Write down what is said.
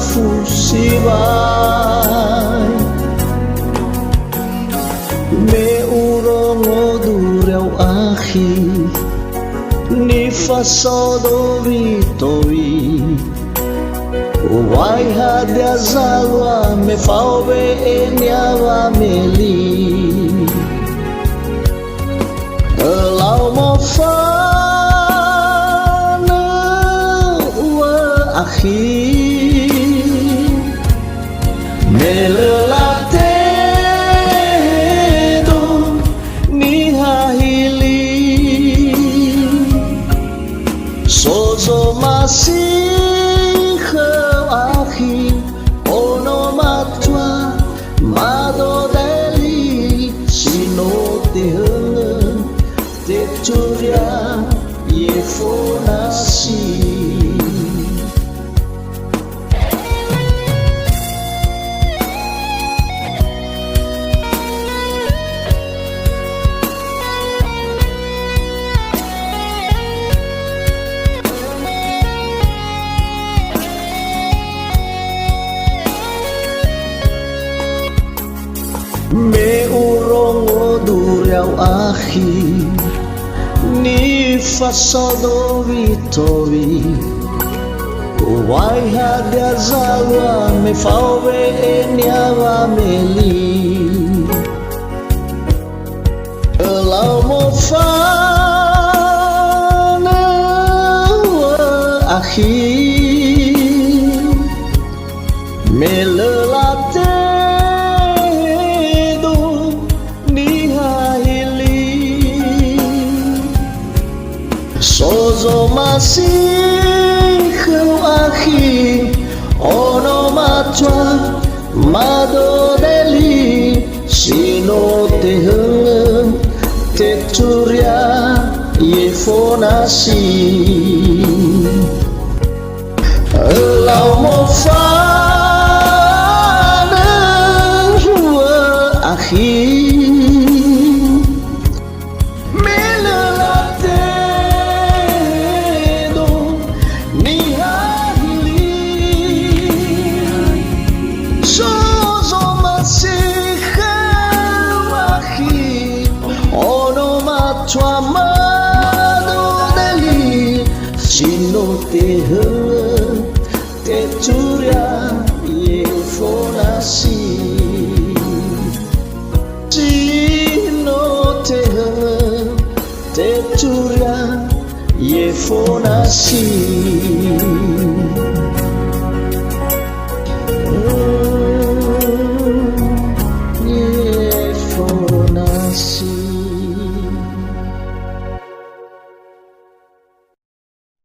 fusibay me urong odureu akhi ni fasodo vitoi wai hadia zalwa me faube enyawa meli lau mo fana wa akhi melelate do ni hahili sozo masih akhi ono matwa mado deli sino teheng teturia yefonasi me urong odureu akhi ni fasodo vitoi wai hadia zalwa me faube enyawa meli lau mo fana wa akhi melelate sozo masih akhi ono matwa mado deli sino teheng teturia yefonasi lau mo fana wa akhi amado deli sino teheng teturia yefonasi sino teheng teturia yefonasi